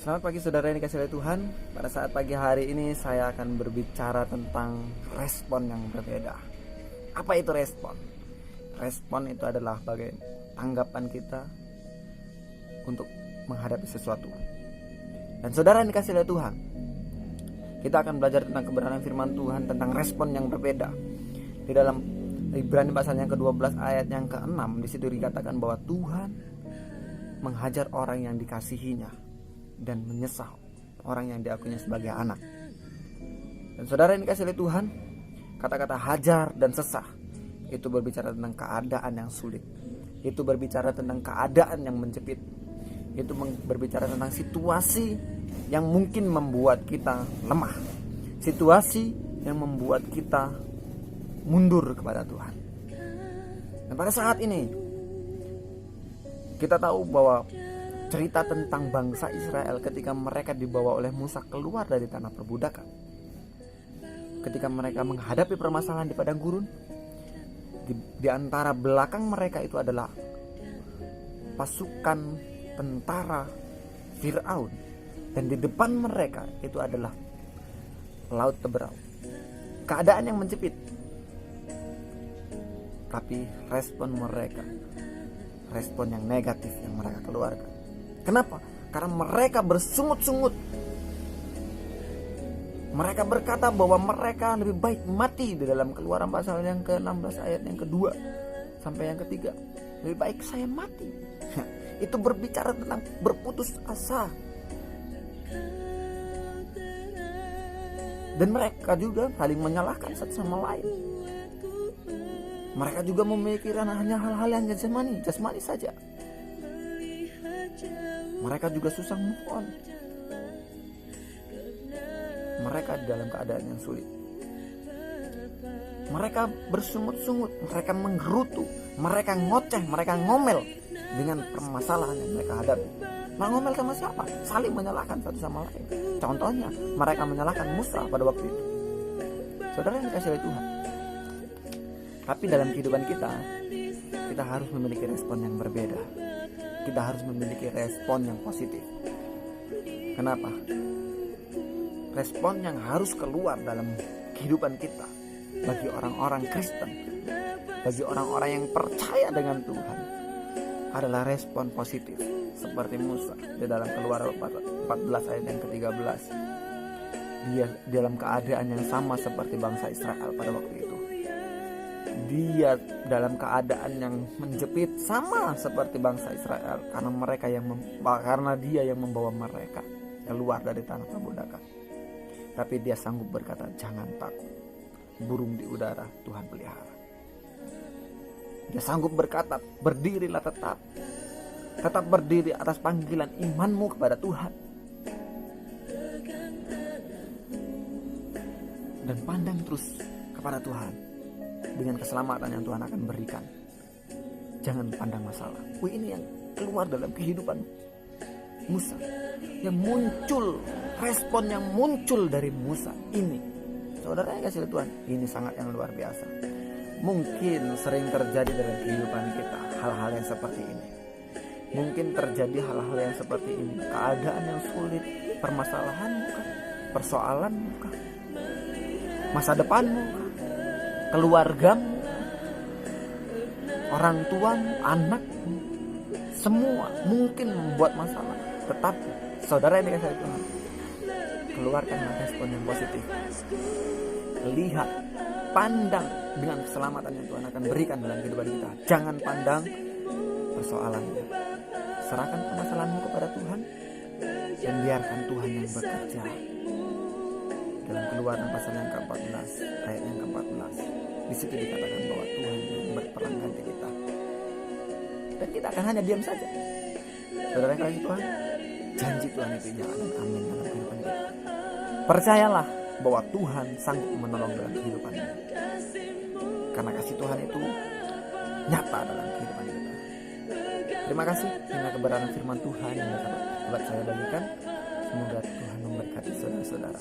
Selamat pagi saudara yang dikasihi oleh Tuhan. Pada saat pagi hari ini saya akan berbicara tentang respon yang berbeda. Apa itu respon? Respon itu adalah bagian tanggapan kita untuk menghadapi sesuatu. Dan saudara yang dikasihi oleh Tuhan, kita akan belajar tentang kebenaran firman Tuhan tentang respon yang berbeda. Di dalam Ibrani pasal yang ke-12 ayat yang ke-6, di situ dikatakan bahwa Tuhan menghajar orang yang dikasihinya dan menyesal orang yang diakuinya sebagai anak. Dan saudara yang dikasihi oleh Tuhan, kata-kata hajar dan sesah itu berbicara tentang keadaan yang sulit. Itu berbicara tentang keadaan yang menjepit. Itu berbicara tentang situasi yang mungkin membuat kita lemah. Situasi yang membuat kita mundur kepada Tuhan. Dan pada saat ini kita tahu bahwa cerita tentang bangsa Israel ketika mereka dibawa oleh Musa keluar dari tanah perbudakan, ketika mereka menghadapi permasalahan di padang gurun, di antara belakang mereka itu adalah pasukan tentara Firaun, dan di depan mereka itu adalah laut Teberau. Keadaan yang menjepit, tapi respon mereka, respon yang negatif yang mereka keluarkan. Kenapa? Karena mereka bersungut-sungut. Mereka berkata bahwa mereka lebih baik mati. Di dalam Keluaran pasal yang ke-16 ayat yang kedua sampai yang ketiga. Lebih baik saya mati. Itu berbicara tentang berputus asa. Dan mereka juga saling menyalahkan satu sama lain. Mereka juga memikirkan hanya hal-hal yang jasmani saja. Mereka juga susah move on. Mereka dalam keadaan yang sulit. Mereka bersungut-sungut, mereka menggerutu, mereka ngoceh, mereka ngomel dengan permasalahan yang mereka hadapi. Ngomel sama siapa? Saling menyalahkan satu sama lain. Contohnya, mereka menyalahkan Musa pada waktu itu. Saudara yang dikasihi oleh Tuhan, tapi dalam kehidupan kita harus memiliki respon yang berbeda. Kita harus memiliki respon yang positif. Kenapa? Respon yang harus keluar dalam kehidupan kita bagi orang-orang Kristen, bagi orang-orang yang percaya dengan Tuhan, adalah respon positif. Seperti Musa di dalam Keluaran 14 ayat yang ke-13. Dia dalam keadaan yang sama seperti bangsa Israel pada waktu itu. Dia dalam keadaan yang menjepit sama seperti bangsa Israel, karena dia yang membawa mereka keluar dari tanah perbudakan. Tapi dia sanggup berkata, jangan takut, burung di udara Tuhan pelihara. Dia sanggup berkata, berdirilah tetap berdiri atas panggilan imanmu kepada Tuhan, dan pandang terus kepada Tuhan dengan keselamatan yang Tuhan akan berikan. Jangan pandang masalah. Ini yang keluar dalam kehidupan Musa, yang muncul, respon yang muncul dari Musa ini. Saudara yang kasih Tuhan, ini sangat yang luar biasa. Mungkin sering terjadi dalam kehidupan kita hal-hal yang seperti ini. Mungkin terjadi hal-hal yang seperti ini, keadaan yang sulit, permasalahan kah? Persoalan kah? Masa depanmu kah? Keluargamu, orang tuamu, anakmu, semua mungkin membuat masalah. Tetapi saudara yang dikasihi Tuhan, keluarkanlah respon yang positif. Lihat, pandang dengan keselamatan yang Tuhan akan berikan dalam kehidupan kita. Jangan pandang persoalannya. Serahkan permasalahanmu kepada Tuhan dan biarkan Tuhan yang bekerja. Dalam Keluaran pasal yang ke-14 ayat yang ke-14, di situ dikatakan bahwa Tuhan yang berperang ganti kita, dan kita akan hanya diam saja. Saudara yang kasih Tuhan, janji Tuhan itu ya dan amin dalam kehidupan kita. Percayalah bahwa Tuhan sanggup menolong dalam kehidupanmu, karena kasih Tuhan itu nyata dalam kehidupan kita. Terima kasih karena kebenaran firman Tuhan yang dapat saya bagikan. Semoga Tuhan memberkati saudara-saudara.